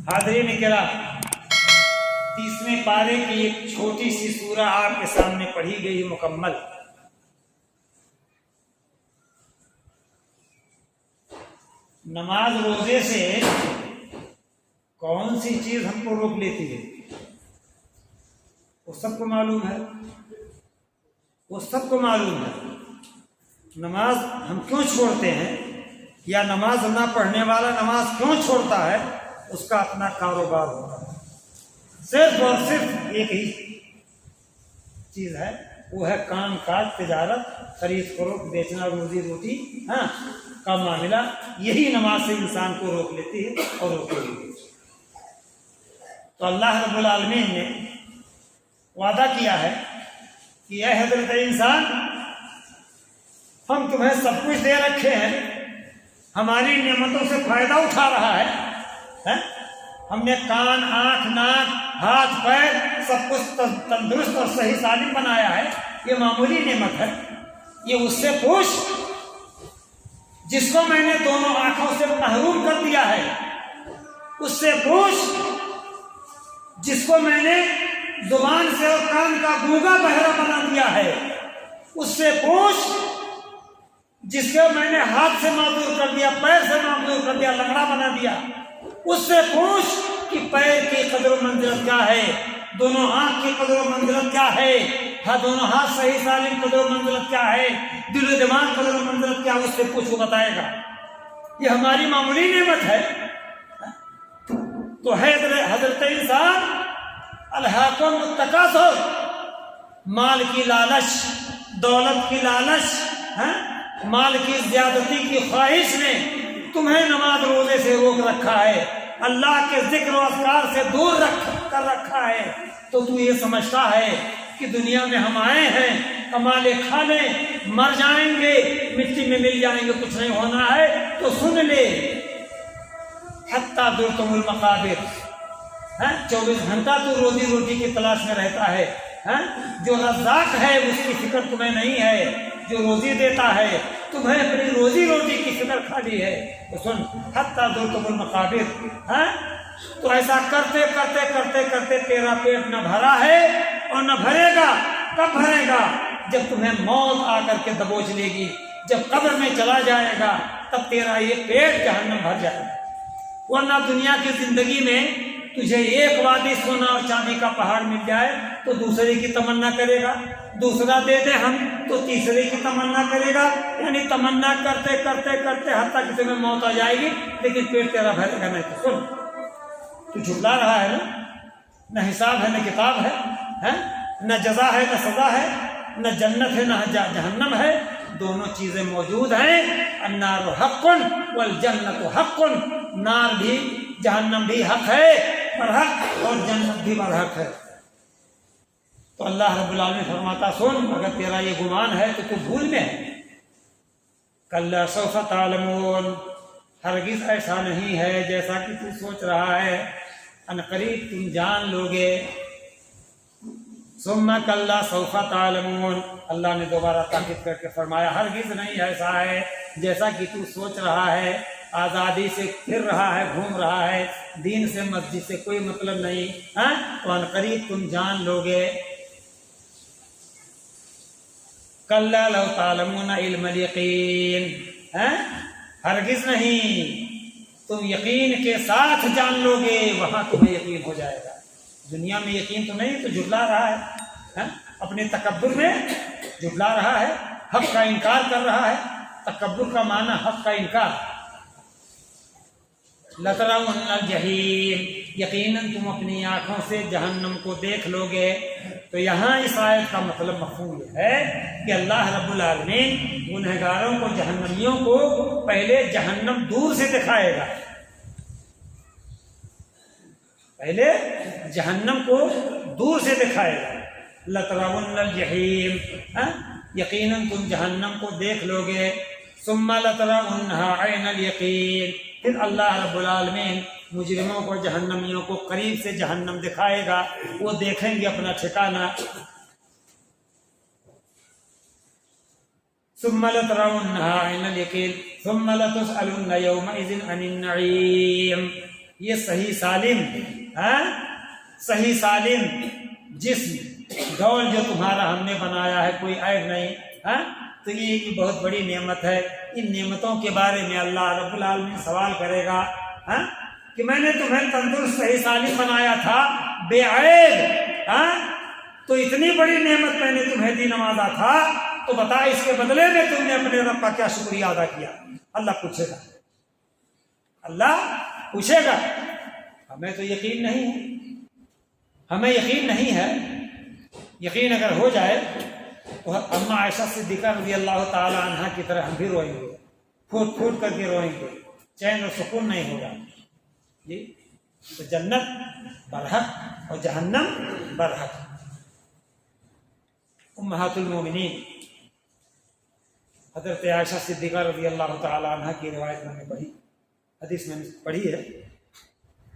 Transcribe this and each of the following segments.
حاضرین کرام، 30ویں پارے کی ایک چھوٹی سی سورہ آپ کے سامنے پڑھی گئی مکمل۔ نماز روزے سے کون سی چیز ہم کو روک لیتی ہے وہ سب کو معلوم ہے، وہ سب کو معلوم ہے۔ نماز ہم کیوں چھوڑتے ہیں یا نماز نہ پڑھنے والا نماز کیوں چھوڑتا ہے، اس کا اپنا کاروبار ہوتا ہے۔ صرف اور صرف ایک ہی چیز ہے، وہ ہے کام کاج، تجارت، خرید فروخت، بیچنا، روزی روٹی کا معاملہ۔ یہی نماز سے انسان کو روک لیتی ہے اور روکے گی۔ تو اللہ رب العالمین نے وعدہ کیا ہے کہ اے حضرت انسان، ہم تمہیں سب کچھ دے رکھے ہیں، ہماری نعمتوں سے فائدہ اٹھا رہا ہے۔ ہم نے کان، آنکھ، ناک، ہاتھ، پیر سب کچھ تندرست اور صحیح سالم بنایا ہے۔ یہ معمولی نعمت ہے۔ یہ اس سے پوچھ جس کو میں نے دونوں آنکھوں سے محروم کر دیا ہے، اس سے پوچھ جس کو میں نے زبان سے اور کان کا گونگا بہرا بنا دیا ہے، اس سے پوچھ جس کو میں نے ہاتھ سے معذور کر دیا، پیر سے معذور کر دیا، لنگڑا بنا دیا، اس سے پوچھ کہ پیر کی قدر و منزلت کیا ہے، دونوں آنکھ کی قدر و منزلت کیا ہے، دونوں ہاتھ صحیح سالم قدر و منزلت کیا ہے، دل و دماغ قدر و منزلت کیا، اس سے پوچھ وہ بتائے گا۔ یہ ہماری معمولی نعمت ہے۔ تو حضرت انسان الہاکم التکاثر، مال کی لالچ، دولت کی لالچ، مال کی زیادتی کی خواہش نے تمہیں نماز روزے سے روک رکھا ہے، اللہ کے ذکر و اذکار سے دور کر رکھا ہے۔ تو تو یہ سمجھتا ہے کہ دنیا میں ہم آئے ہیں کما لے کھا لیں، مر جائیں گے، مٹی میں مل جائیں گے، کچھ نہیں ہونا ہے۔ تو سن لے، حتیٰ زرتم المقابر، 24 گھنٹہ تو روزی روٹی کی تلاش میں رہتا ہے۔ جو رزاق ہے اس کی فکر تمہیں نہیں ہے، جو روزی دیتا ہے تمہیں اپنی روزی روٹی کی فکر خالی ہے۔ تو سن، حتیٰ زرتم المقابر، تو ایسا کرتے کرتے کرتے کرتے تیرا پیٹ نہ بھرا ہے اور نہ بھرے گا۔ کب بھرے گا؟ جب تمہیں موت آ کر کے دبوچ لے گی، جب قبر میں چلا جائے گا، تب تیرا یہ پیٹ جہنم بھر جائے گا۔ ورنہ دنیا کی زندگی میں تجھے ایک وادی سونا اور چاندی کا پہاڑ مل جائے تو دوسرے کی تمنا کرے گا، دوسرا دے دے ہم تو تیسرے کی تمنا کرے گا، یعنی تمنا کرتے کرتے کرتے حتیٰ کسی میں موت آ جائے گی، لیکن پیٹ تیرا بھرے گا نہیں۔ تو سن، تو جھٹلا رہا ہے نا، نہ حساب ہے نہ کتاب ہے، نہ جزا ہے نہ سزا ہے، نہ جنت ہے نہ جہنم ہے، دونوں چیزیں موجود ہیں۔ النار حق والجنت حق، نار بھی جہنم بھی حق ہے، برحق، اور جنت بھی برحق ہے۔ تو اللہ رب العالمین فرماتا سن، اگر تیرا یہ گمان ہے تو بھول میں ہے۔ کلا سوف تعلمون، ہرگز ایسا نہیں ہے جیسا کہ تو سوچ رہا ہے، ان قریب تم جان لوگے۔ ثم کلا سوف تعلمون، اللہ نے دوبارہ تاکید کر کے فرمایا ہرگز نہیں ایسا ہے جیسا کہ تو سوچ رہا ہے، آزادی سے پھر رہا ہے، گھوم رہا ہے، دین سے مسجد سے کوئی مطلب نہیں، تو ان قریب تم جان لوگے۔ کلا لو تعلمون علم الیقین، ہرگز نہیں، تم یقین کے ساتھ جان لوگے، وہاں تمہیں یقین ہو جائے گا۔ دنیا میں یقین تو نہیں، تو جھٹلا رہا ہے، اپنے تکبر میں جھٹلا رہا ہے، حق کا انکار کر رہا ہے۔ تکبر کا معنی حق کا انکار۔ لترون الجحیم، یقیناً تم اپنی آنکھوں سے جہنم کو دیکھ لو گے۔ تو یہاں اس آیت کا مطلب مفہوم یہ ہے کہ اللہ رب العالمین گنہگاروں کو، جہنمیوں کو پہلے جہنم دور سے دکھائے گا، پہلے جہنم کو دور سے دکھائے گا۔ لترون الجحیم، یقیناً تم جہنم کو دیکھ لو گے۔ ثم لترونها عین الیقین، پھر اللہ رب العالمین مجرموں کو، جہنمیوں کو قریب سے جہنم دکھائے گا، وہ دیکھیں گے اپنا ٹھکانہ۔ ثم لترونها عین الیقین ثم لتسألن یومئذ عن النعیم، یہ صحیح سالم صحیح سالم جسم ڈول جو تمہارا ہم نے بنایا ہے، کوئی عیب نہیں، تو یہ بہت بڑی نعمت ہے۔ ان نعمتوں کے بارے میں اللہ رب العالمین سوال کرے گا کہ میں نے تمہیں تندرست صحیح سالم بنایا تھا، بے عیب، تو اتنی بڑی نعمت میں نے تمہیں دی، نوازا تھا، تو بتا اس کے بدلے میں تم نے اپنے رب کا کیا شکریہ ادا کیا؟ اللہ پوچھے گا، اللہ پوچھے گا۔ ہمیں تو یقین نہیں ہے، ہمیں یقین نہیں ہے۔ یقین اگر ہو جائے تو اماں عائشہ صدیقہ رضی اللہ تعالی عنہ کی طرح ہم بھی روئیں گے، پھوٹ پھوٹ کر کے روئیں گے، چین اور سکون نہیں ہوگا۔ جی تو جنت برحق اور جہنم برحق۔ امہات المومنین حضرت عائشہ صدیقہ رضی اللہ تعالی عنہ کی روایت میں نے پڑھی، حدیث میں نے پڑھی ہے،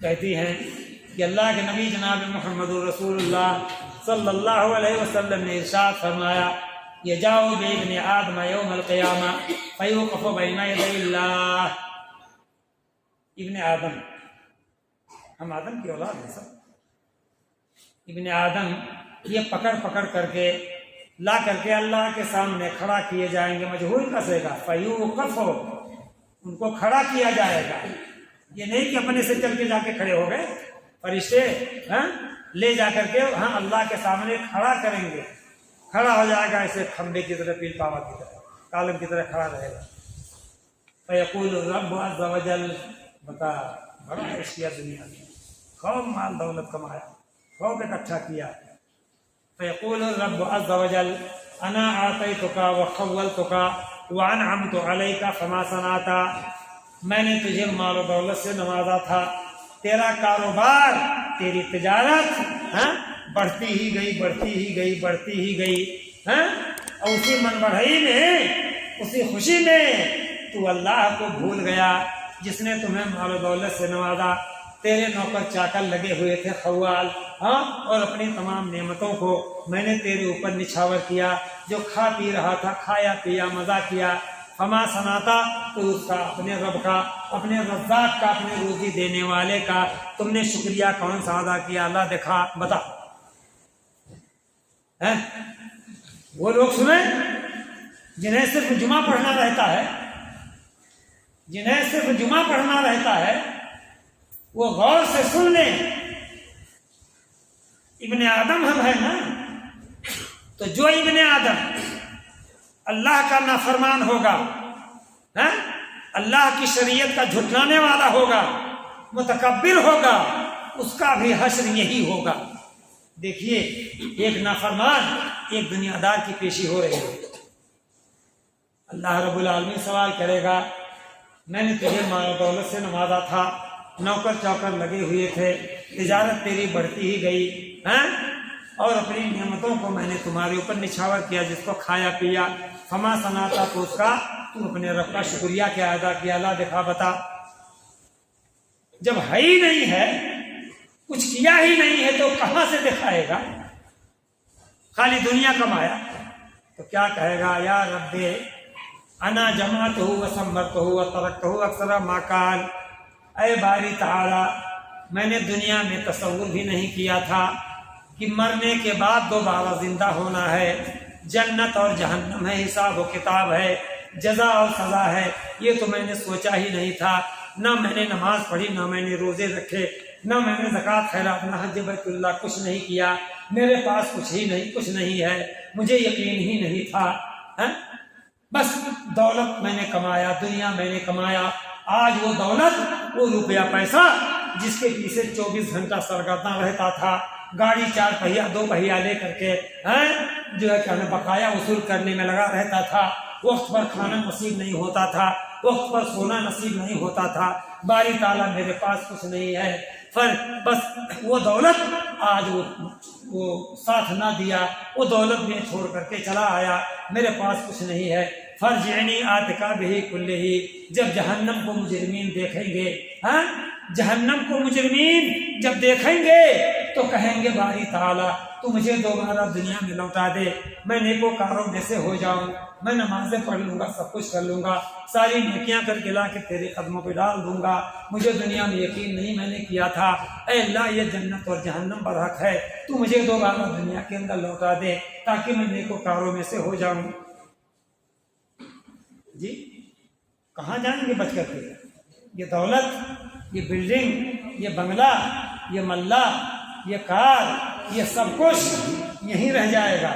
کہتی ہیں کہ اللہ کے نبی جناب محمد رسول اللہ صلی اللہ علیہ وسلم نے ارشاد فرمایا، یجاؤ بابن آدم یوم القیامہ فیوقف بین یدی اللہ۔ ابن آدم، ہم آدم کی اولاد ہیں سب، ابن آدم یہ پکڑ پکڑ کر کے لا کر کے اللہ کے سامنے کھڑا کیے جائیں گے، مجہول کسے گا، فیوقف، ان کو کھڑا کیا جائے گا۔ یہ نہیں کہ اپنے سے چل کے جا کے کھڑے ہو گئے، فرشتے لے جا کر کے اللہ کے سامنے کھڑا کریں گے، کھڑا ہو جائے گا ایسے کھمبے کی طرح، پیل پاوا کی طرح، کالم کی طرح کھڑا رہے گا۔ فیقول الرب عز وجل، بتا بڑا عیش کیا دنیا میں، خوب مال دولت کمایا، خوب اکٹھا کیا۔ فیقول الرب عز وجل انا اعطیتک وخولتک وانعمت علیک فما صنعت، میں نے تجھے مال و دولت سے نوازا تھا، تیرا کاروبار، تیری تجارت بڑھتی ہی گئی، بڑھتی ہی گئی، بڑھتی ہی گئی، اور اسی من بڑھائی میں، اسی خوشی میں تو اللہ کو بھول گیا جس نے تمہیں مال و دولت سے نوازا۔ تیرے نوکر چاکر لگے ہوئے تھے خوال، اور اپنی تمام نعمتوں کو میں نے تیرے اوپر نچھاور کیا، جو کھا پی رہا تھا، کھایا پیا، مزہ کیا، فما صنعتا، تو اس کا، اپنے رب کا، اپنے رزاق کا، اپنے روزی دینے والے کا تم نے شکریہ کون سا ادا کیا؟ اللہ دکھا، بتا۔ وہ لوگ سنیں جنہیں صرف جمعہ پڑھنا رہتا ہے، جنہیں صرف جمعہ پڑھنا رہتا ہے، وہ غور سے سن لیں۔ ابن آدم ہم ہیں نا، تو جو ابن آدم اللہ کا نافرمان ہوگا، اللہ کی شریعت کا جھٹلانے والا ہوگا، متکبر ہوگا، اس کا بھی حشر یہی ہوگا۔ دیکھیے، ایک نافرمان، ایک دنیا دار کی پیشی ہو رہی ہے۔ اللہ رب العالمین سوال کرے گا، میں نے تجھے مال و دولت سے نوازا تھا، نوکر چوکر لگے ہوئے تھے، تجارت تیری بڑھتی ہی گئی، اور اپنی نعمتوں کو میں نے تمہارے اوپر نچھاور کیا، جس کو کھایا پیا، فما صنعتا، تو اس کا تو اپنے رب کا شکریہ کیا ادا کیا؟ اللہ دکھا، بتا۔ جب ہے ہی نہیں ہے، کچھ کیا ہی نہیں ہے، تو کہاں سے دکھائے گا؟ خالی دنیا کمایا تو کیا کہے گا؟ یا رب انا جمعتہ وثمرتہ وترکتہ اکثر ما کان، اے باری تعالی، میں نے دنیا میں تصور بھی نہیں کیا تھا کہ مرنے کے بعد دوبارہ زندہ ہونا ہے، جنت اور جہنم ہے، حساب و کتاب ہے، جزا اور سزا ہے، یہ تو میں نے سوچا ہی نہیں تھا۔ نہ میں نے نماز پڑھی، نہ میں نے روزے رکھے، نہ میں نے زکوٰۃ خیرات، نہ حج بیت اللہ، کچھ نہیں کیا، میرے پاس کچھ ہی نہیں، کچھ نہیں ہے، مجھے یقین ہی نہیں تھا۔ بس دولت میں نے کمایا، دنیا میں نے کمایا، آج وہ دولت، وہ روپیہ پیسہ جس کے پیچھے 24 گھنٹہ سرگرداں رہتا تھا، گاڑی 4 پہیا 2 پہیا لے کر کے جو ہے کہ بقایا وصول کرنے میں لگا رہتا تھا، وقت پر کھانا نصیب نہیں ہوتا تھا، وقت پر سونا نصیب نہیں ہوتا تھا، باری تعالیٰ میرے پاس کچھ نہیں ہے، بس وہ دولت آج وہ ساتھ نہ دیا، وہ دولت میں چھوڑ کر کے چلا آیا، میرے پاس کچھ نہیں ہے۔ فرجعنی آتکا بہی کلہی، جب جہنم کو مجرمین دیکھیں گے، ہاں جہنم کو مجرمین جب دیکھیں گے تو کہیں گے باری تعالیٰ تو مجھے دوبارہ دنیا میں لوٹا دے، میں نیکوکاروں میں سے ہو جاؤں، میں نمازیں پڑھ لوں گا، سب کچھ کر لوں گا، ساری نیکیاں کر کے لا کے تیرے قدموں پہ ڈال دوں گا، مجھے دنیا میں یقین نہیں میں نے کیا تھا، اے اللہ یہ جنت اور جہنم برحق ہے، تو مجھے دوبارہ دنیا کے اندر لوٹا دے تاکہ میں نیکوکاروں میں سے ہو جاؤں۔ جی کہاں جائیں گے بچ کر کے؟ یہ دولت، یہ بلڈنگ، یہ بنگلہ، یہ ملہ، یہ کار، یہ سب کچھ یہیں رہ جائے گا،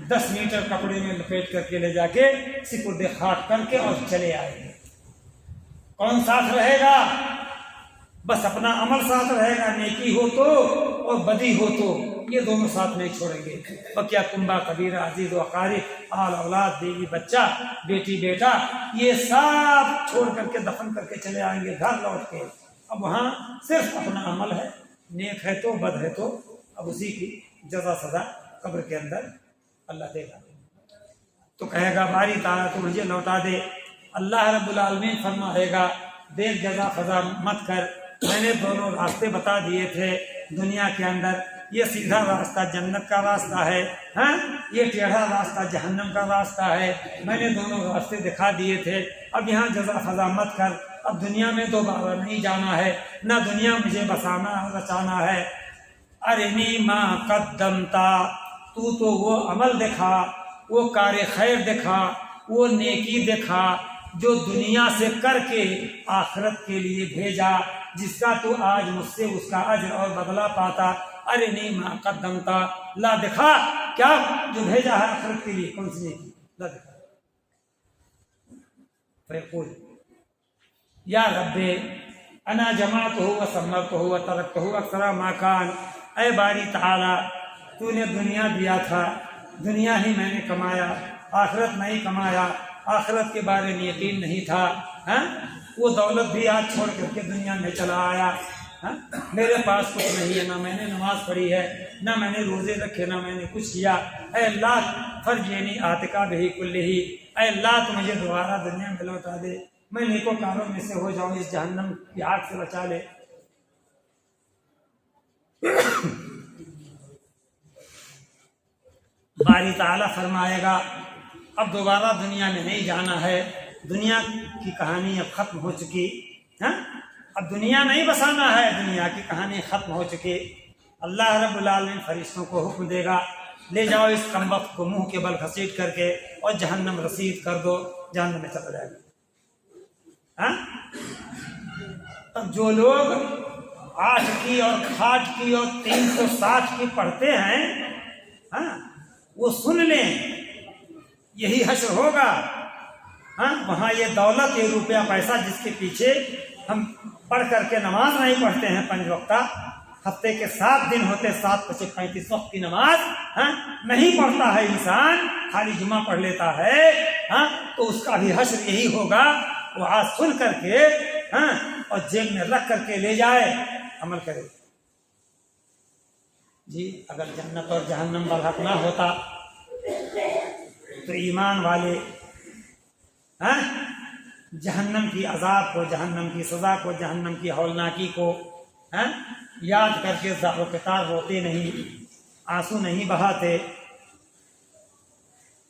10 میٹر کپڑے میں لپیٹ کر کے لے جا کے سپرد خاک کر کے اور چلے آئیں گے۔ کون ساتھ رہے گا؟ بس اپنا عمل ساتھ رہے گا، نیکی ہو تو اور بدی ہو تو، یہ دونوں ساتھ نہیں چھوڑیں گے۔ بکیا کنبا کبیرہ، عزیز و اقارب، آل اولاد، بیوی بچہ، بیٹی بیٹا، یہ سب چھوڑ کر کے دفن کر کے چلے آئیں گے گھر لوٹ کے۔ اب وہاں صرف اپنا عمل ہے، نیک ہے تو بد ہے تو اب اسی کی جزا سزا قبر کے اندر اللہ دے گا۔ تو کہے گا باری تعالیٰ تو مجھے لوٹا دے۔ اللہ رب العالمین فرمائے گا دیکھ جزا فضا مت کر، میں نے دونوں راستے بتا دیے تھے دنیا کے اندر، یہ سیدھا راستہ جنت کا راستہ ہے، ہاں یہ ٹیڑھا راستہ جہنم کا راستہ ہے، میں نے دونوں راستے دکھا دیے تھے، اب یہاں جزا فضا مت کر، اب دنیا میں دوبارہ نہیں جانا ہے، نہ دنیا مجھے بسانا رچانا ہے۔ ارنی ما قدمتا، تو وہ عمل دکھا، وہ کار خیر دکھا، وہ نیکی دکھا جو دنیا سے کر کے آخرت کے لیے بھیجا، جس کا تو آج مجھ سے اس کا اجر اور بدلہ پاتا۔ ارنی ما قدمتا، لا دکھا کیا جو بھیجا ہے آخرت کے لیے، کون سی نیکی لا دکھا۔ فیقول یا رب انا جمعتہ وسمرتہ وترکتہ اکثر ما کان، اے باری تعالی تو نے دنیا دیا تھا، دنیا ہی میں نے کمایا، آخرت نہیں کمایا، آخرت کے بارے میں یقین نہیں تھا، ہاں وہ دولت بھی آج چھوڑ کر کے دنیا میں چلا آیا، ہاں میرے پاس کچھ نہیں ہے، نہ میں نے نماز پڑھی ہے، نہ میں نے روزے رکھے، نہ میں نے کچھ کیا، اے اللہ فرجعنی آتکا بہی کلہی، اے اللہ تو مجھے دوبارہ دنیا میں لوٹا دے، میں نیکوکاروں میں سے ہو جاؤں، اس جہنم کی آگ سے بچا لے۔ باری تعالیٰ فرمائے گا اب دوبارہ دنیا میں نہیں جانا ہے، دنیا کی کہانی اب ختم ہو چکی، ہاں اب دنیا نہیں بسانا ہے، دنیا کی کہانی ختم ہو چکی۔ اللہ رب العالمین فرشتوں کو حکم دے گا لے جاؤ اس کمبخت کو منہ کے بل گھسیٹ کر کے اور جہنم رسید کر دو، جہنم میں چلا جائے گا۔ ہاں اب جو لوگ 8 کی اور کھاٹ کی اور 360 کی پڑھتے ہیں، ہاں وہ سن لیں یہی حشر ہوگا، ہاں وہاں یہ دولت، یہ روپیہ پیسہ جس کے پیچھے ہم پڑھ کر کے نماز نہیں پڑھتے ہیں 5 وقتہ، ہفتے کے 7 دن ہوتے، 7 × 5 = 35 وقت کی نماز، ہاں نہیں پڑھتا ہے انسان، خالی جمعہ پڑھ لیتا ہے، ہاں تو اس کا بھی حشر یہی ہوگا، وہ آج سن کر کے ہاں اور جیب میں رکھ کر کے لے جائے، عمل کرے۔ جی اگر جنت اور جہنم برحق نہ ہوتا تو ایمان والے ہاں جہنم کی عذاب کو، جہنم کی سزا کو، جہنم کی ہولناکی کو ہاں یاد کر کے زار و قطار روتے نہیں، آنسو نہیں بہاتے،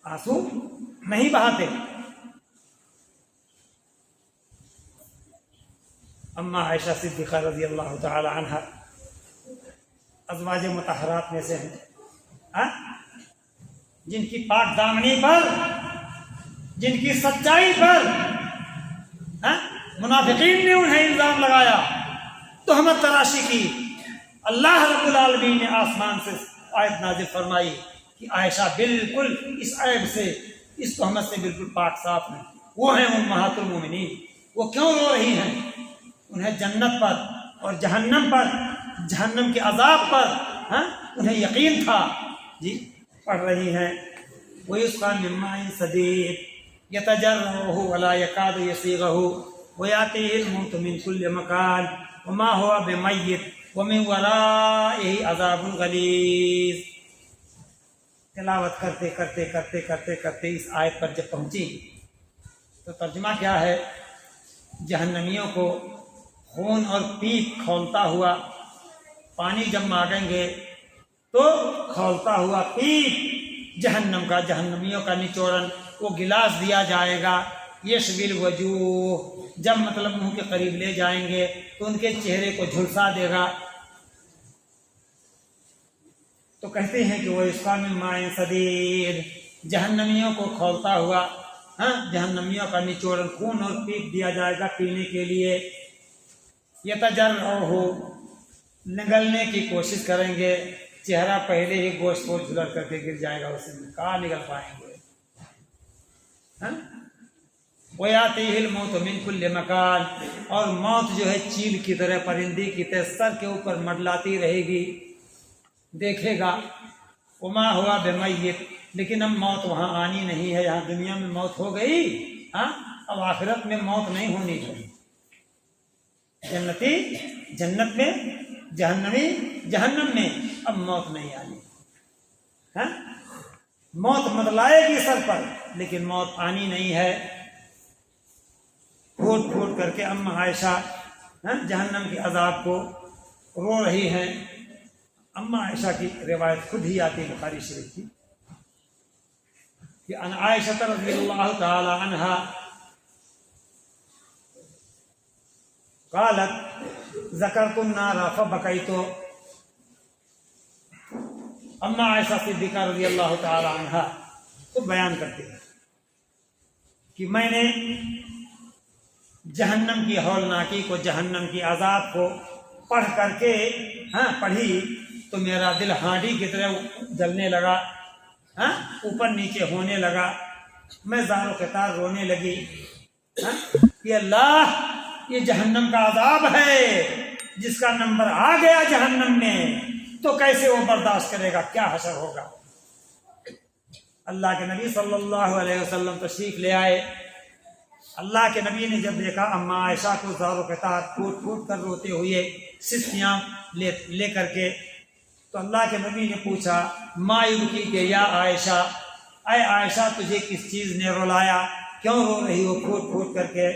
آنسو نہیں بہاتے۔ اما عائشہ صدیقہ رضی اللہ تعالی عنہ ازواج مطہرات میں سے ہیں، جن کی پاک دامنی پر، جن کی سچائی پر منافقین نے انہیں الزام لگایا، تہمت تراشی کی، اللہ رب العالمین نے آسمان سے آیت نازل فرمائی کہ عائشہ بالکل اس عیب سے، اس تہمت سے بالکل پاک صاف ہیں، وہ ہیں امہات المومنین۔ وہ کیوں رو رہی ہیں؟ انہیں جنت پر اور جہنم پر، جہنم کے عذاب پر انہیں یقین تھا۔ جی پڑھ رہی ہیں وَيُسْقَىٰ مِن مَّاءٍ صَدِيدٍ يَتَجَرَّعُهُ وَلَا يَكَادُ يَسِيغُهُ وَيَأْتِيهِ الْمَوْتُ مِن كُلِّ مَكَانٍ وَمَا هُوَ بِمَيِّتٍ وَمِن وَرَائِهِ عَذَابٌ غَلِيظٌ۔ تلاوت کرتے کرتے کرتے کرتے کرتے اس آیت پر جب پہنچی تو ترجمہ کیا ہے؟ جہنمیوں کو خون اور پیپ کھولتا ہوا پانی جب مانگیں گے تو کھولتا ہوا پیپ جہنم کا، جہنمیوں کا نچوڑن وہ گلاس دیا جائے گا، یشوی الوجوہ، جب مطلب منہ کے قریب لے جائیں گے تو ان کے چہرے کو جھلسا دے گا۔ تو کہتے ہیں کہ وہ یسقیٰ من ماء صدید، جہنمیوں کو کھولتا ہوا جہنمیوں کا نچوڑن خون اور پیپ دیا جائے گا پینے کے لیے۔ یتجرعہ، نگلنے کی کوشش کریں گے، چہرہ پہلے ہی گوشت کو جھلر کر کے گر جائے گا، اسے کہاں نگل پائیں گے۔ وَيَأْتِيهِ الْمَوْتُ مِنْ كُلِّ مَكَانٍ، اور موت جو ہے چیل کی طرح، پرندی کی طرح سر کے اوپر منڈلاتی رہے گی، دیکھے گا۔ وَمَا هُوَ بِمَيِّتٍ، لیکن اب موت وہاں آنی نہیں ہے، یہاں دنیا میں موت ہو گئی، اب آخرت میں موت نہیں ہونی چاہیے۔ جنتی جنت میں، جہنمی جہنم میں، اب موت نہیں آنی۔ موت منڈلائے گی سر پر لیکن موت آنی نہیں ہے۔ پھوٹ پھوٹ کر کے ام عائشہ جہنم کے عذاب کو رو رہی ہیں۔ ام عائشہ کی روایت خود ہی آتی ہے بخاری شریف کی کہ ان عائشہ رضی اللہ تعالی عنہا قالت ذکرت النار فبکیت، اما عائشہ صدیقہ رضی اللہ تعالی عنہا تو بیان کرتے ہیں کہ میں نے جہنم کی ہولناکی کو، جہنم کی عذاب کو پڑھ کر کے پڑھی تو میرا دل ہانڈی کی طرح جلنے لگا، اوپر نیچے ہونے لگا، میں زار و قطار رونے لگی کہ اللہ یہ جہنم کا عذاب ہے، جس کا نمبر آ گیا جہنم میں تو کیسے وہ برداشت کرے گا، کیا حشر ہوگا۔ اللہ کے نبی صلی اللہ علیہ وسلم تشریف لے آئے۔ اللہ کے نبی نے جب دیکھا اما عائشہ کو زار و قطار پھوٹ پھوٹ کر روتے ہوئے سسکیاں لے کر کے، تو اللہ کے نبی نے پوچھا ما یبکی کہ یا عائشہ، اے عائشہ تجھے کس چیز نے رلایا، کیوں رو رہی ہو پھوٹ پھوٹ کر کے؟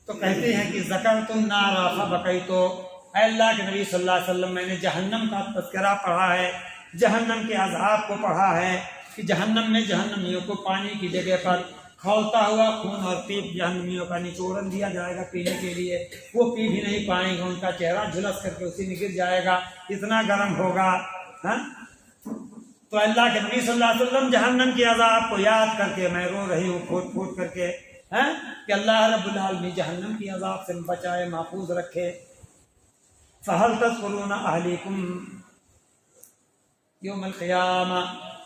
تو کہتے ہیں کہ ذکرت النار فبکیت، اے اللہ کے نبی صلی اللہ علیہ وسلم میں نے جہنم کا تذکرہ پڑھا ہے، جہنم کے عذاب کو پڑھا ہے کہ جہنم میں جہنمیوں کو پانی کی جگہ پر کھولتا ہوا خون اور پیپ جہنمیوں کا نچوڑن دیا جائے گا پینے کے لیے، وہ پی بھی نہیں پائیں گے، ان کا چہرہ جھلس کر کے اسی میں گر جائے گا، اتنا گرم ہوگا۔ تو اللہ کے نبی صلی اللہ علیہ وسلم جہنم کے عذاب کو یاد کر کے میں رو رہی ہوں پھوٹ پھوٹ کر کے کہ اللہ رب العالمین جہنم کی عذاب سے بچائے، محفوظ رکھے۔ فَهَلْ تَذْكُرُونَ أَهْلِكُمْ یوم القیامہ،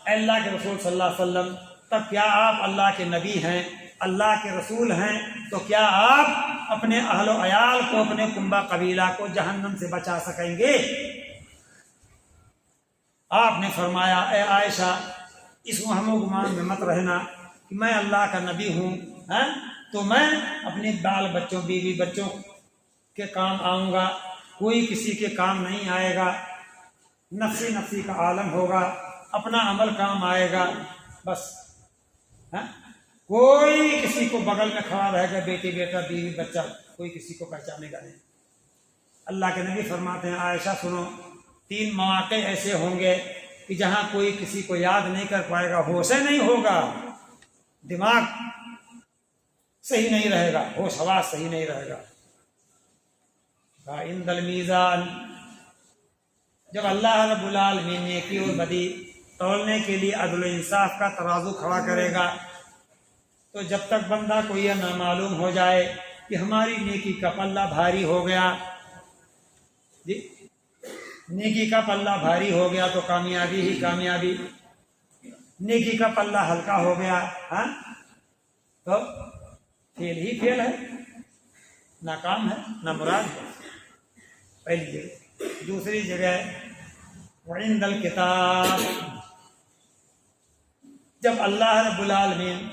اے اللہ کے رسول صلی اللہ علیہ وسلم تب کیا آپ اللہ کے نبی ہیں، اللہ کے رسول ہیں، تو کیا آپ اپنے اہل و عیال کو، اپنے کنبہ قبیلہ کو جہنم سے بچا سکیں گے؟ آپ نے فرمایا اے عائشہ اس وہم و گمان میں مت رہنا کہ میں اللہ کا نبی ہوں تو میں اپنے بال بچوں، بیوی بچوں کے کام آؤں گا، کوئی کسی کے کام نہیں آئے گا، نفسی نفسی کا عالم ہوگا، اپنا عمل کام آئے گا، بس کوئی کسی کو بغل میں کھڑا رہے گا، بیٹی بیٹا بیوی بچہ کوئی کسی کو پہچانے گا نہیں۔ اللہ کے نبی فرماتے ہیں عائشہ سنو، 3 مواقع ایسے ہوں گے کہ جہاں کوئی کسی کو یاد نہیں کر پائے گا، ہوش نہیں ہوگا، دماغ صحیح نہیں رہے گا، ہوش حواس صحیح نہیں رہے گا۔ عند المیزان، جب اللہ رب العالمین نیکی اور بدی تولنے کے لیے عدل و انصاف کا ترازو کھڑا کرے گا، تو جب تک بندہ کو یہ نہ معلوم ہو جائے کہ ہماری نیکی کا پلہ بھاری ہو گیا، نیکی کا پلہ بھاری ہو گیا تو کامیابی ہی کامیابی، نیکی کا پلہ ہلکا ہو گیا تو فیل ہی فیل ہے، ناکام ہے، نامراد ہے، پہلی جگہ۔ دوسری جگہ وعند الکتاب، جب اللہ رب العالمین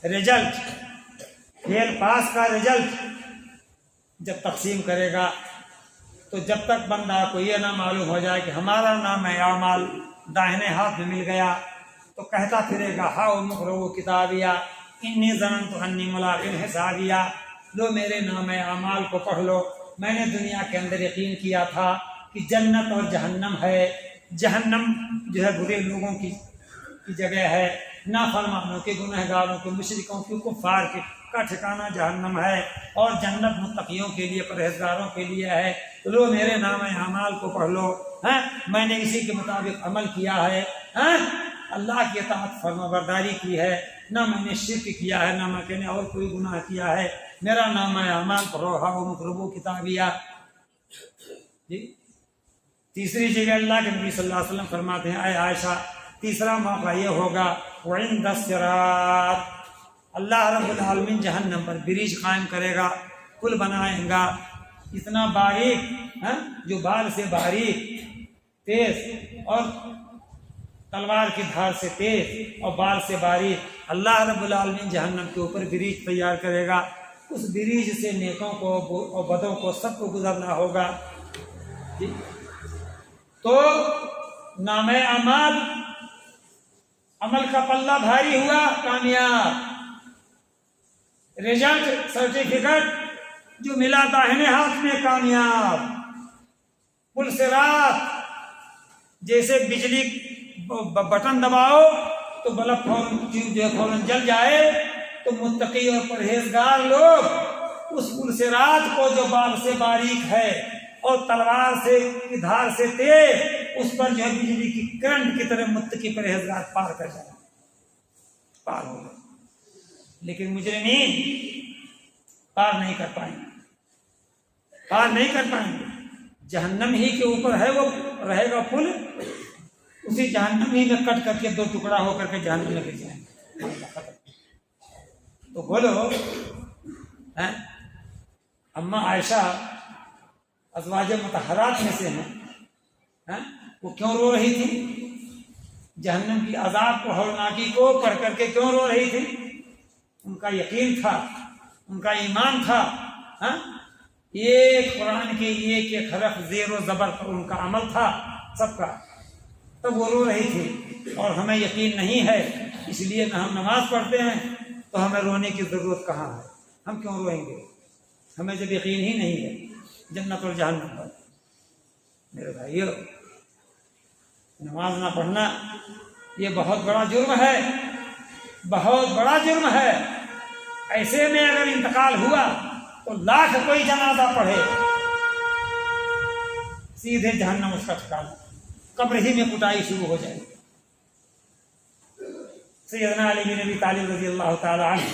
رزلٹ، فیل پاس کا رزلٹ جب تقسیم کرے گا تو جب تک بندہ کو یہ نہ معلوم ہو جائے کہ ہمارا نام اعمال داہنے ہاتھ میں مل گیا تو کہتا پھرے گا ہاؤ مقرؤ کتابیہ، انی ظننت انی ملاق حسابیہ، لو میرے نام اعمال کو پڑھ لو، میں نے دنیا کے اندر یقین کیا تھا کہ جنت اور جہنم ہے، جہنم جو ہے برے لوگوں کی جگہ ہے، نافرمانوں کے، گنہگاروں کے، مشرکوں کے، کفار کے کا ٹھکانہ جہنم ہے، اور جنت متقیوں کے لیے، پرہیزگاروں کے لیے ہے۔ تو لو میرے نام اعمال کو پڑھ لو، میں نے اسی کے مطابق عمل کیا ہے، اللہ کی اطاعت فرما برداری کی ہے، نہ میں نے شرک کیا ہے، نہ میں نے اور کوئی گناہ کیا ہے، میرا نام اعمال پڑھو، ہاؤ مقربو کتابیہ۔ جی تیسری جگہ اللہ کے نبی صلی اللہ علیہ وسلم فرماتے ہیں، اے عائشہ تیسرا موقع یہ ہوگا وعند الصراط، اللہ رب العالمین جہنم پر برج قائم کرے گا، پل بنائے گا، اتنا باریک، جو بال سے باریک، تیز، اور تلوار کی دھار سے تیز اور بال سے باریک، اللہ رب العالمین جہنم کے اوپر برج تیار کرے گا، اس برج سے نیکوں کو اور بدوں کو سب کو گزرنا ہوگا۔ تو نام اعمال، عمل کا پلہ بھاری ہوا، کامیاب، رزلٹ سرٹیفکیٹ جو ملا داہنے ہاتھ میں، کامیاب، پل صراط جیسے بجلی بٹن دباؤ تو بلب فوراً جل جائے، تو متقی اور پرہیزگار لوگ اس پل صراط کو جو بال سے باریک ہے اور تلوار سے کی دھار سے تیز، اس پر جو ہے بجلی کی کرنٹ کی طرح متقی پرہیزگار پار کر جائے، پار ہو گئے۔ لیکن مجرمین پار نہیں کر پائیں گے، پار نہیں کر پائیں گے۔ جہنم ہی کے اوپر ہے، وہ رہے گا پل، اسی جہنم ہی میں کٹ کر کے دو ٹکڑا ہو کر کے جہنم میں گر جائیں گے۔ تو بولو، اما عائشہ ازواج مطہرات میں سے ہیں، وہ کیوں رو رہی تھی؟ جہنم کی عذاب کو، ہولناکی کو پڑھ کر کے کیوں رو رہی تھی؟ ان کا یقین تھا، ان کا ایمان تھا، ایک قرآن کے ایک حرف زیر و زبر پر ان کا عمل تھا سب کا، تب وہ رو رہی تھی۔ اور ہمیں یقین نہیں ہے، اس لیے نہ ہم نماز پڑھتے ہیں، تو ہمیں رونے کی ضرورت کہاں ہے؟ ہم کیوں روئیں گے ہمیں جب یقین ہی نہیں ہے جنت اور جہنم پر؟ میرے بھائیو، نماز نہ پڑھنا یہ بہت بڑا جرم ہے، بہت بڑا جرم ہے۔ ایسے میں اگر انتقال ہوا تو لاکھ کوئی جنازہ پڑھے، سیدھے جہنم اس کا ٹھکانا، قبر ہی میں کٹائی شروع ہو جائے۔ سیدنا علی بن ابی طالب رضی اللہ تعالی عنہ،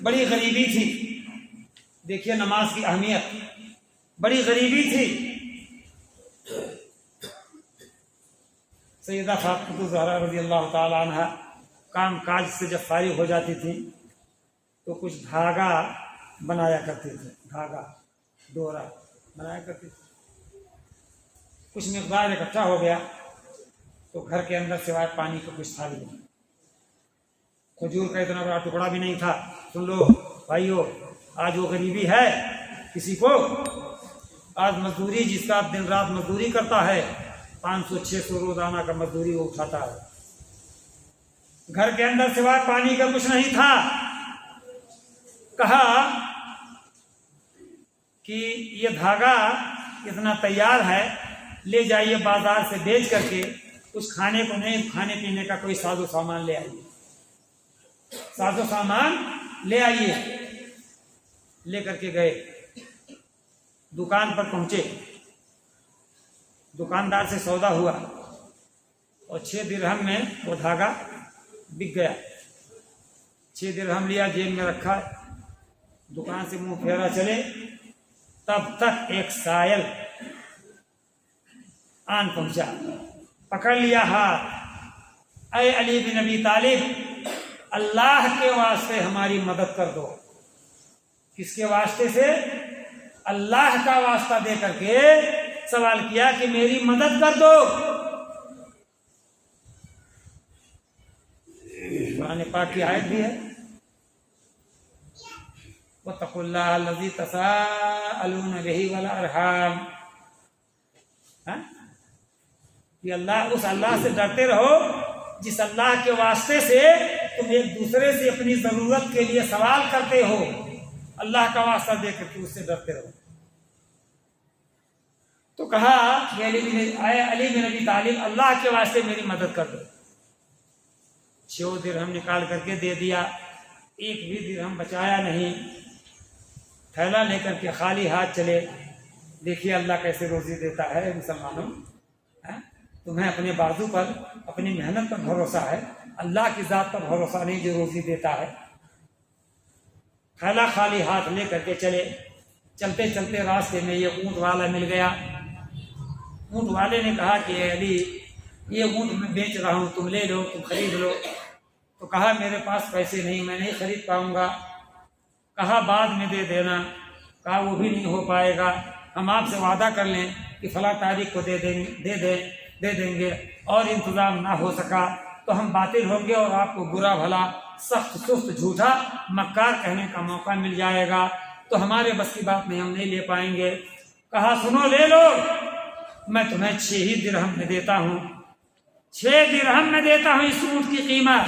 بڑی غریبی تھی، دیکھیے نماز کی اہمیت، بڑی غریبی تھی۔ سیدہ فاطمہ الزہرا رضی اللہ تعالی عنہ کام کاج سے جب فارغ ہو جاتی تھی تو کچھ دھاگا بنایا کرتے تھے، دھاگا ڈورا بنایا کرتے تھے۔ کچھ مقدار اکٹھا ہو گیا تو گھر کے اندر سوائے پانی کا کچھ تھا بھی نہیں، کھجور کا اتنا بڑا ٹکڑا بھی نہیں تھا۔ سن لو بھائیو، آج وہ غریبی ہے کسی کو، آج مزدوری، جس کا دن رات مزدوری کرتا ہے، 500-600 روزانہ کا مزدوری وہ اٹھاتا ہے، گھر کے اندر سوائے پانی کا کچھ نہیں تھا۔ کہا کہ یہ دھاگا اتنا تیار ہے، لے جائیے بازار سے بیچ کر کے، کچھ کھانے کو نہیں، کھانے پینے کا کوئی ساز و سامان لے آئیے، ساز و سامان لے آئیے۔ لے کر کے گئے، دکان پر پہنچے، دکاندار سے سودا ہوا اور 6 درہم میں وہ دھاگا بک گیا۔ 6 درہم لیا، جیب میں رکھا، دکان سے منہ پھیرا چلے، تب تک ایک سائل آن پہنچا، پکڑ لیا ہاتھ، اے علی بن ابی طالب، اللہ کے واسطے ہماری مدد کر دو۔ کس کے واسطے سے؟ اللہ کا واسطہ دے کر کے سوال کیا کہ میری مدد کر دو۔ قرآن پاک کی آیت بھی ہے، وَاتَّقُوا اللَّهَ الَّذِي تَسَاءَلُونَ بِهِ وَالْأَرْحَامَ، کہ اللہ، اس اللہ سے ڈرتے رہو جس اللہ کے واسطے سے تم ایک دوسرے سے اپنی ضرورت کے لیے سوال کرتے ہو، اللہ کا واسطہ دے کر کے اس سے ڈرتے رہو۔ تو کہا کہ علی بن ابی طالب اللہ کے واسطے میری مدد کر دو۔ 6 درہم نکال کر کے دے دیا، ایک بھی درہم بچایا نہیں، تھیلا لے کر کے خالی ہاتھ چلے۔ دیکھیے اللہ کیسے روزی دیتا ہے مسلمانوں، تمہیں اپنے بازو پر اپنی محنت پر بھروسہ ہے، اللہ کی ذات پر بھروسہ نہیں جو روزی دیتا ہے۔ تھیلا خالی ہاتھ لے کر کے چلے، چلتے چلتے راستے میں یہ اونٹ والا مل گیا۔ اونٹ والے نے کہا کہ اے علی یہ اونٹ میں بیچ رہا ہوں، تم لے لو، تم خرید لو۔ تو کہا میرے پاس پیسے نہیں، میں نہیں خرید پاؤں گا۔ کہا بعد میں دے دینا۔ کہا وہ بھی نہیں ہو پائے گا، ہم آپ سے وعدہ کر لیں کہ فلاں تاریخ کو دے دیں گے، اور انتظام نہ ہو سکا تو ہم باطل ہوں گے اور آپ کو برا بھلا سخت سست جھوٹا مکار کہنے کا موقع مل جائے گا، تو ہمارے بس کی بات نہیں، ہم نہیں لے پائیں گے۔ کہا سنو لے لو، میں تمہیں 6 ہی درہم میں دیتا ہوں، 6 درہم میں دیتا ہوں اس اونٹ کی قیمت،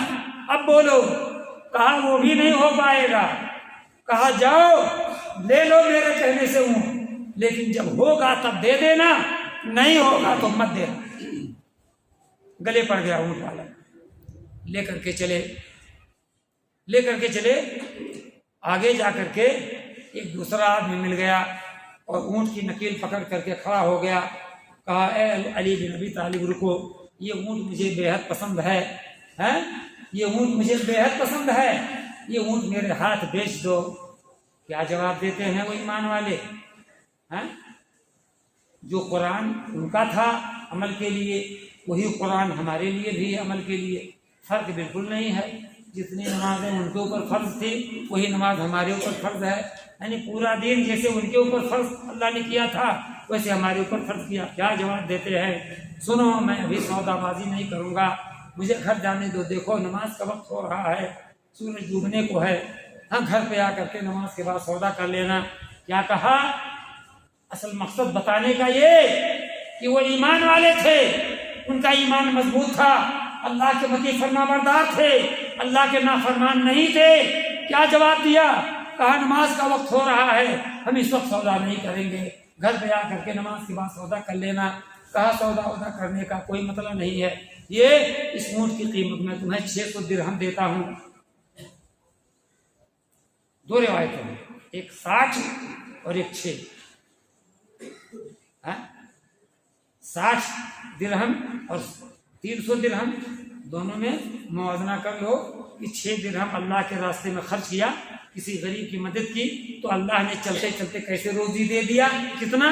اب بولو۔ کہا وہ بھی نہیں ہو پائے گا۔ کہا جاؤ لے لو میرے کہنے سے اونٹ، لیکن جب ہوگا تب دے دینا، نہیں ہوگا تو مت دینا۔ گلے پڑ گیا اونٹ والا، لے کر کے چلے۔ آگے جا کر کے ایک دوسرا آدمی مل گیا اور اونٹ کی نکیل پکڑ کر کے کھڑا ہو گیا۔ کہا اے علی بن ابی طالب رکو، یہ اونٹ مجھے بے حد پسند ہے، یہ اونٹ مجھے بے حد پسند ہے، یہ اونٹ میرے ہاتھ بیچ دو۔ کیا جواب دیتے ہیں وہ ایمان والے؟ جو قرآن ان کا تھا عمل کے لیے، وہی قرآن ہمارے لیے بھی عمل کے لیے، فرق بالکل نہیں ہے۔ جتنی نمازیں ان کے اوپر فرض تھی وہی نماز ہمارے اوپر فرض ہے، یعنی پورا دین جیسے ان کے اوپر فرض اللہ نے کیا تھا ویسے ہمارے اوپر فرض کیا۔ کیا جواب دیتے ہیں؟ سنو میں ابھی سودا بازی نہیں کروں گا، مجھے گھر جانے دو، دیکھو نماز کا وقت ہو رہا ہے، سورج ڈوبنے کو ہے، ہاں گھر پہ آ کر کے نماز کے بعد سودا کر لینا۔ کیا کہا؟ اصل مقصد بتانے کا یہ کہ وہ ایمان والے تھے، ان کا ایمان مضبوط تھا، اللہ کے مطیع فرما بردار تھے، اللہ کے نافرمان نہیں تھے۔ کیا جواب دیا؟ کہا نماز کا وقت ہو رہا ہے، ہم اس وقت سودا نہیں کریں گے، گھر پہ آ کر کے نماز کے بعد سودا کر لینا۔ کہا سودا ودا کرنے کا کوئی مطلب نہیں ہے، یہ اس اونٹ کی قیمت میں تمہیں 600 درہم دیتا ہوں۔ 2 روایتیں ہیں، ایک 60 اور ایک 6۔ 60 درہم اور 300 درہم، دونوں میں موازنہ کر لو کہ 6 درہم اللہ کے راستے میں خرچ کیا، کسی غریب کی مدد کی، تو اللہ نے چلتے چلتے کیسے روزی دے دیا، کتنا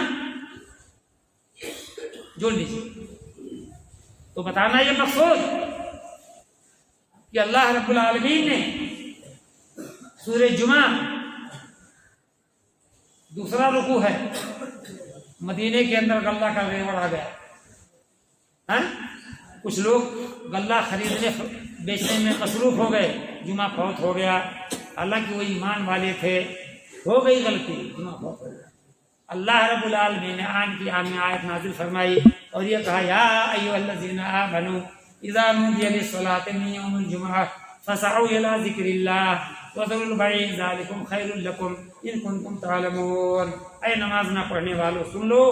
جوڑ لیجیے۔ تو بتانا یہ مقصود کہ اللہ رب العالمین نے سورہ جمعہ دوسرا رکوع ہے، مدینے کے اندر غلہ کا ریوڑ آ گیا، کچھ لوگ غلہ خریدنے بیچنے میں مصروف ہو گئے، جمعہ فوت ہو گیا، حالانکہ وہ ایمان والے تھے، ہو گئی غلطی، جمعہ فوت ہو گیا۔ اللہ رب العالمین نے آن کی آیت نازل فرمائی اور یہ کہا یا ایھا الذین آمنوا اذا نودی للصلاۃ من یوم الجمعہ فاسعوا الی ذکر اللہ وذروا البیع ذلکم خیر لکم ان کنتم تعلمون۔ اے نماز نہ پڑھنے والوں سن لو،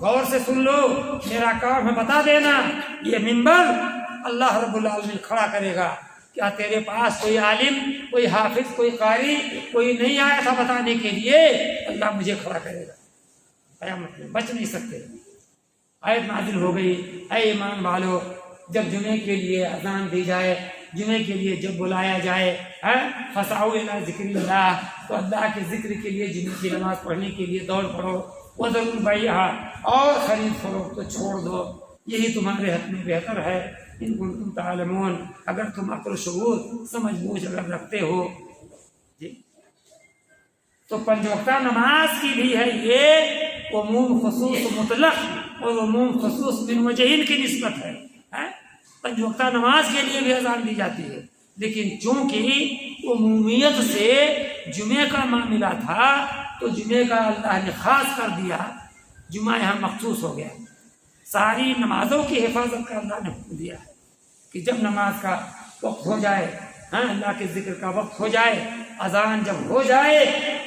غور سے سن لو، میرا کام ہے بتا دینا۔ یہ منبر اللہ رب العالمین کھڑا کرے گا، کیا تیرے پاس کوئی عالم، کوئی حافظ، کوئی قاری، کوئی نہیں آیا تھا بتانے کے لیے؟ اللہ مجھے کھڑا کرے گا، قیامت میں بچ نہیں سکتے۔ آیت نازل ہو گئی، اے ایمان والو، جب جمعے کے لیے اذان دی جائے، جمعے کے لیے جب بلایا جائے، فسعوا الی ذکر اللہ، تو اللہ کے ذکر کے لیے جمعے کی نماز پڑھنے کے لیے دوڑ پڑو، وذروا البیع، اور خرید فروخت تو چھوڑ دو، یہی تمہارے حق میں بہتر ہے، ان کنتم تعلمون، اگر تم عقل و شعور سمجھ بوجھ اگر رکھتے ہو۔ جی تو 5 وقتہ نماز کی بھی ہے یہ عموم خصوص مطلق اور عموم خصوص من وجہین کی نسبت ہے۔ 5 وقتہ نماز کے لیے بھی اذان دی جاتی ہے، لیکن چونکہ عمومیت سے جمعے کا معاملہ تھا تو جمعے کا اللہ نے خاص کر دیا، جمعہ یہاں مخصوص ہو گیا۔ ساری نمازوں کی حفاظت کا اللہ نے حکم دیا کہ جب نماز کا وقت ہو جائے ہاں اللہ کے ذکر کا وقت ہو جائے، اذان جب ہو جائے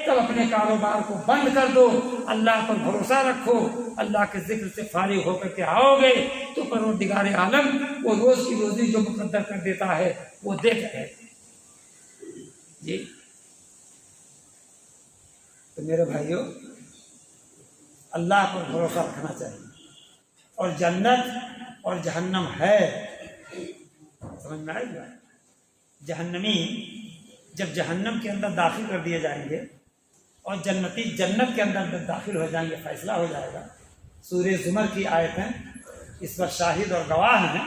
تب اپنے کاروبار کو بند کر دو، اللہ پر بھروسہ رکھو، اللہ کے ذکر سے فارغ ہو کر کے آؤ گے تو پروردگار عالم وہ روز کی روزی جو مقدر کر دیتا ہے وہ دیتا ہے۔ جی تو میرے بھائیوں، اللہ پر بھروسہ رکھنا چاہیے، اور جنت اور جہنم ہے، سمجھ میں آئے گا؟ جہنمی جب جہنم کے اندر داخل کر دیے جائیں گے اور جنتی جنت کے اندر داخل ہو جائیں گے، فیصلہ ہو جائے گا۔ سورہ زمر کی آیتیں اس پر شاہد اور گواہ ہیں۔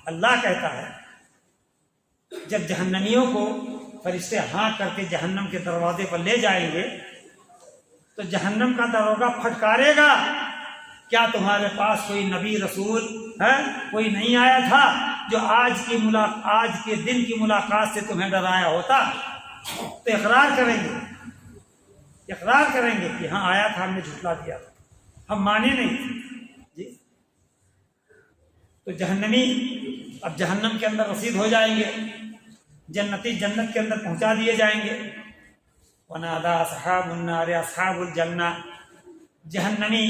اللہ کہتا ہے جب جہنمیوں کو فرشتے ہانک کر کے جہنم کے دروازے پر لے جائیں گے تو جہنم کا دروازہ پھٹکارے گا، کیا تمہارے پاس کوئی نبی رسول ہے، کوئی نہیں آیا تھا جو آج کے دن کی ملاقات سے تمہیں ڈرایا ہوتا؟ تو اقرار کریں گے کہ ہاں آیا تھا، ہم نے جھٹلا دیا تھا، ہم مانے نہیں تھے۔ جی تو جہنمی اب جہنم کے اندر رسید ہو جائیں گے، جنتی جنت کے اندر پہنچا دیے جائیں گے۔ وَنَادَى أَصْحَابُ النَّارِ أَصْحَابُ الْجَنَّةِ، جہنمی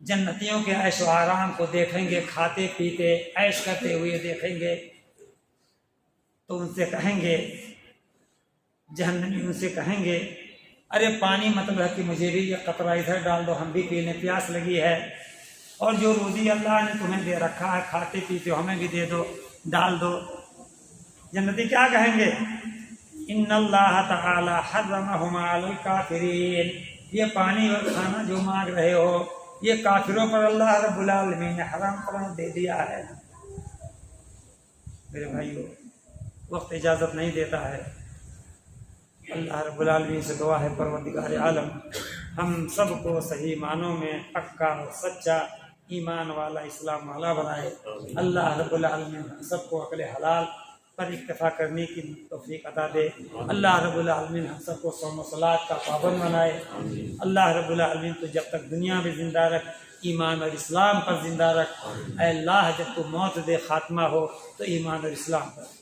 جنتیوں کے عیش و آرام کو دیکھیں گے، کھاتے پیتے عیش کرتے ہوئے دیکھیں گے تو ان سے کہیں گے، جہنمی ان سے کہیں گے ارے پانی مطلب ہے کہ مجھے بھی یہ قطرہ ادھر ڈال دو، ہم بھی پینے پیاس لگی ہے، اور جو روزی اللہ نے تمہیں دے رکھا ہے کھاتے پیتے ہمیں بھی دے دو، ڈال دو۔ جنتی کیا کہیں گے؟ ان اللہ تعالی حرمہما علی الکافرین، یہ پانی اور کھانا جو مانگ رہے ہو یہ کافروں پر اللہ رب العالمین نے حرام قرار دے دیا ہے۔ میرے بھائیو، وقت اجازت نہیں دیتا ہے، اللہ رب العالمین سے دعا ہے پروردگار عالم ہم سب کو صحیح معنوں میں پکا اور سچا ایمان والا اسلام والا بنائے۔ اللہ رب العالمین ہم سب کو عقل حلال پر اکتفا کرنے کی توفیق عطا دے۔ اللہ رب العالمین ہم سب کو صوم و صلاۃ کا پابند بنائے۔ اللہ رب العالمین تو جب تک دنیا میں زندہ رکھ، ایمان اور اسلام پر زندہ رکھ۔ اے اللہ جب تو موت دے خاتمہ ہو تو ایمان اور اسلام پر۔